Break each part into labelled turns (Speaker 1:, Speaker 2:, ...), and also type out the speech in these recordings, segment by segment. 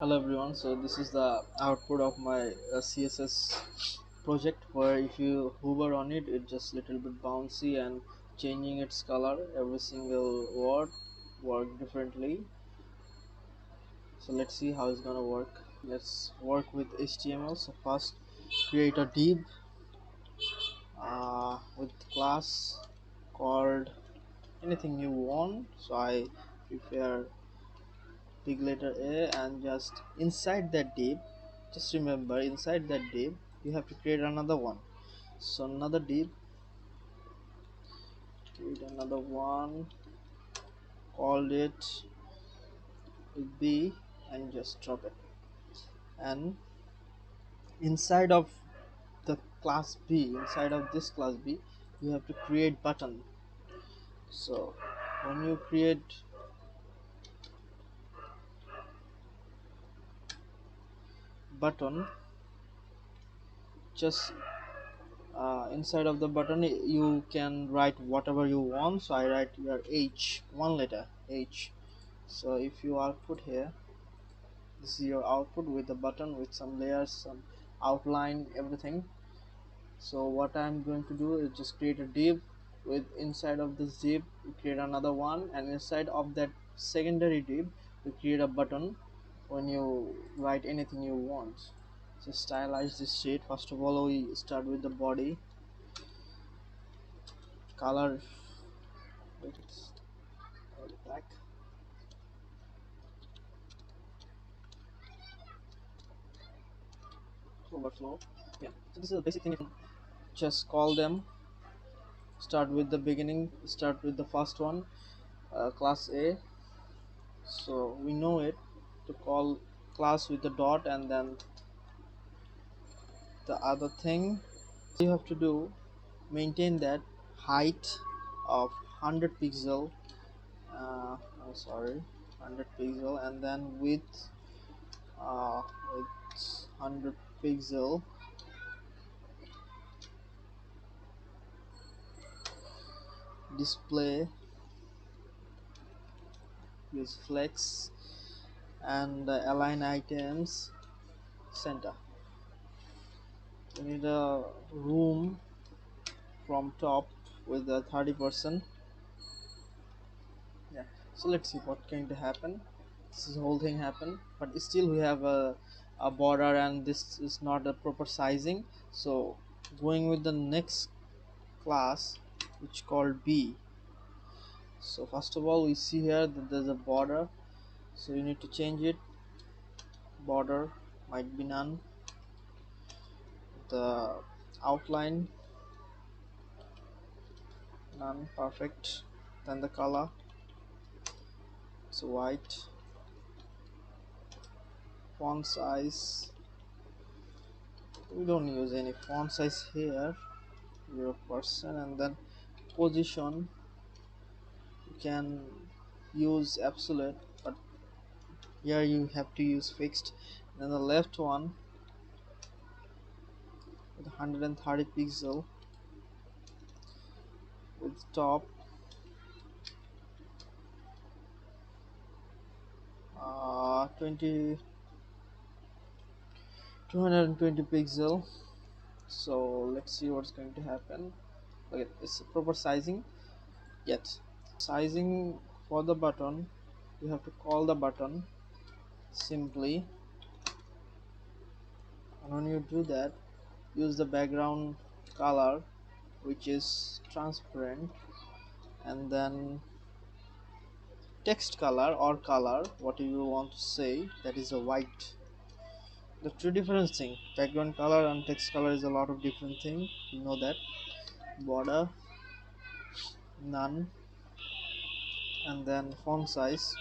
Speaker 1: Hello everyone, so this is the output of my CSS project where if you hover on it, it's just little bit bouncy and changing its color. Every single word work differently. So let's see how it's gonna work. Let's work with HTML. So first create a div with class called anything you want. So I prefer big letter A, and just inside that div, just remember inside that div you have to create another one. So another div, create another one, called it B, and just drop it. And inside of the class B, inside of this class B, you have to create button. So when you create button, just inside of the button you can write whatever you want. So I write your H, one letter H. So if you output here, this is your output with the button with some layers, some outline, everything. So what I'm going to do is just create a div. With inside of this div we create another one, and inside of that secondary div we create a button when you write anything you want. So stylize this shit. First of all, we start with the body color. It's black, overflow. Yeah, so this is the basic thing. Just call them, start with the beginning, start with the first one, class A. So we know it to call class with the dot, and then the other thing you have to do, maintain that height of 100 pixel, oh sorry, 100 pixel, and then with 100 pixel display, use flex, and align items center. We need a room from top with the 30%. Yeah, so let's see what going to happen. This is whole thing happen, but still we have a border, and this is not a proper sizing. So going with the next class, which called B. So first of all we see here that there's a border, so you need to change it. Border might be none. The outline none, perfect. Then the color, so white. Font size, we don't use any font size here, 0%. And then position, you can use absolute, but here you have to use fixed. Then the left one with 130 pixel, with top 20 220 pixel. So let's see what's going to happen. Okay, it's a proper sizing yet. Sizing for the button, you have to call the button simply, and when you do that, use the background color which is transparent, and then text color or color, what you want to say, that is a white. The two different thing, background color and text color, is a lot of different thing, you know that. Border none, and then font size.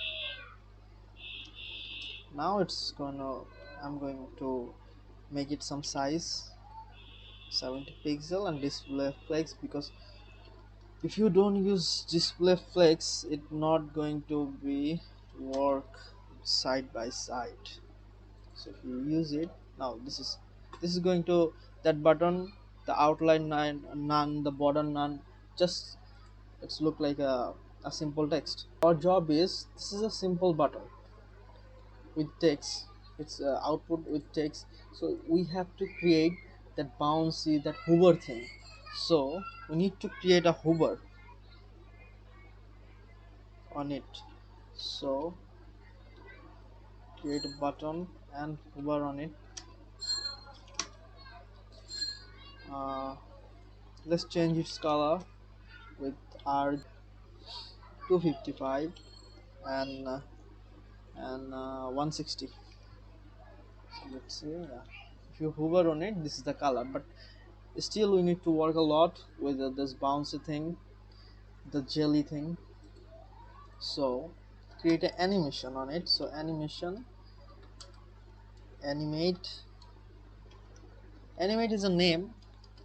Speaker 1: Now I'm going to make it some size, 70 pixel, and display flex, because if you don't use display flex, it not going to be work side by side. So if you use it, now this is going to, that button, the outline none, the border none, just it's look like a simple text. Our job is, this is a simple button with text. It's output with text. So we have to create that bouncy, that hover thing. So we need to create a hover on it. So create a button and hover on it. uh, let's change its color with R 255 and 160. So let's see, yeah. If you hover on it, this is the color, but still we need to work a lot with this bouncy thing, the jelly thing. So create an animation on it. So animation, animate. Animate is a name.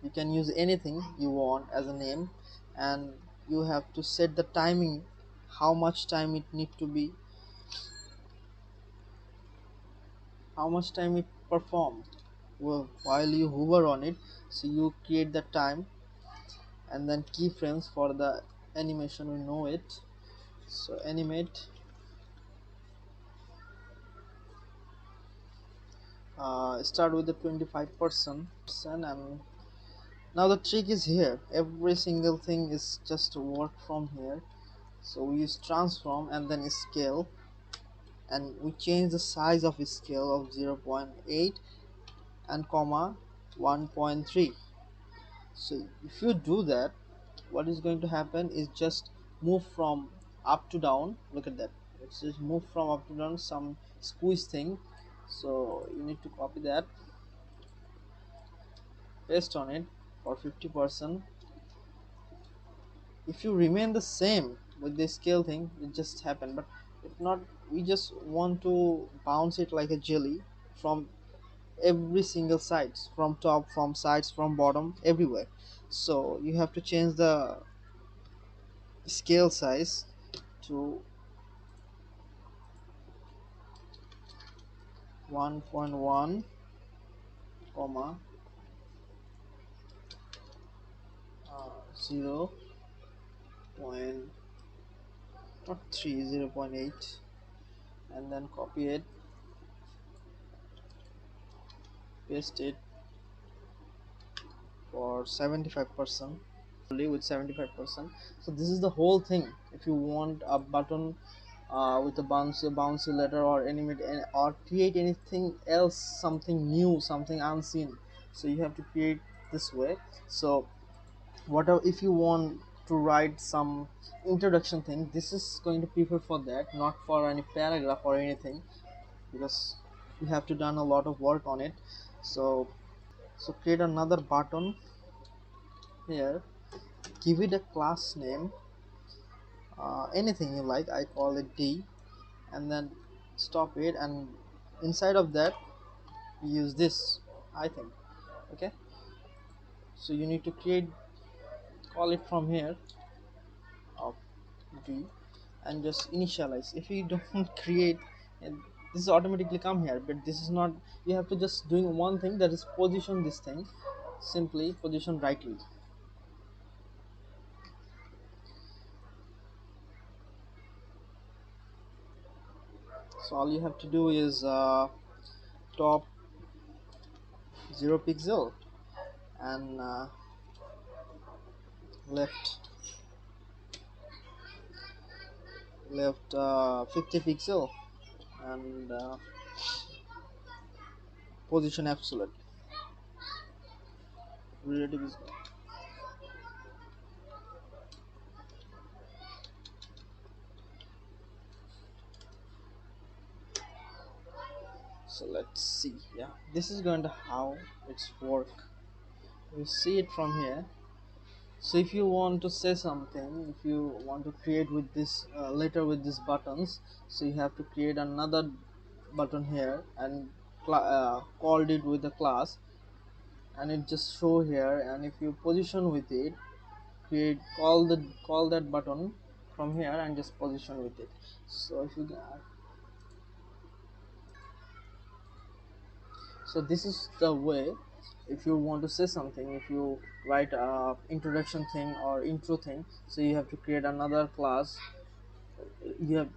Speaker 1: You can use anything you want as a name, and you have to set the timing, how much time it need to be, how much time it perform while you hover on it. So you create the time and then keyframes for the animation, we know it. So animate, start with the 25%, and now the trick is here, every single thing is just work from here. So we use transform and then scale, and we change the size of scale of 0.8 and comma 1.3. So if you do that, what is going to happen is just move from up to down. Look at that, it's just move from up to down, some squeeze thing. So you need to copy that, paste on it for 50%. If you remain the same with the scale thing, it just happen. But if not, we just want to bounce it like a jelly from every single sides, from top, from sides, from bottom, everywhere. So you have to change the scale size to 1.1 comma 0 point, not 3, 0.8, and then copy it, paste it for 75%, only with 75%. So this is the whole thing. If you want a button with a bouncy letter, or animate or create anything else, something new, something unseen, so you have to create this way. So whatever, if you want to write some introduction thing, this is going to prefer for that, not for any paragraph or anything, because you have to done a lot of work on it. So create another button here, give it a class name, anything you like, I call it D, and then stop it, and inside of that use this, I think. Okay, so you need to create, call it from here of D, and just initialize. If you don't create, and this is automatically come here, but this is not, you have to just doing one thing, that is position this thing, simply position rightly. So all you have to do is top 0 pixel, and left left 50 pixel, and position absolute, relative is. So let's see, yeah, this is going to how it's work. You see it from here. So if you want to say something, if you want to create with this letter with these buttons, so you have to create another button here, and called it with the class, and it just show here. And if you position with it, create, call that button from here and just position with it. So if you so this is the way. If you want to say something, if you write a introduction thing or intro thing, so you have to create another class. You have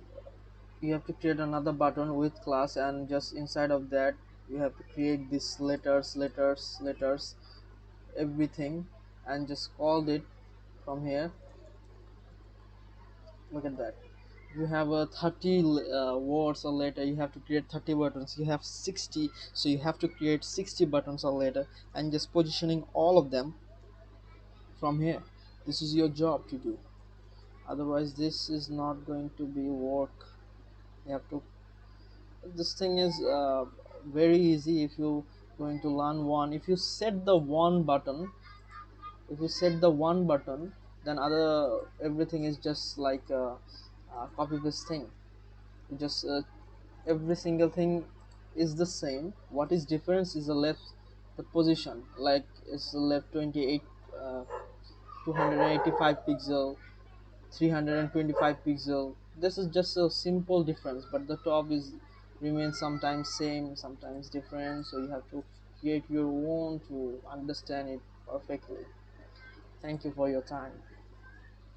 Speaker 1: you have to create another button with class, and just inside of that you have to create this letters everything, and just called it from here. Look at that. You have a 30 words or letter, you have to create 30 buttons. You have 60, so you have to create 60 buttons or letter, and just positioning all of them from here. This is your job to do, otherwise this is not going to be work. You have to, this thing is very easy. If you going to learn one, if you set the one button, if you set the one button, then other everything is just like a copy paste thing. You just every single thing is the same. What is difference is the left, the position, like it's the left 28 uh, 285 pixel, 325 pixel. This is just a simple difference, but the top is remains sometimes same, sometimes different, so you have to create your own to understand it perfectly. Thank you for your time.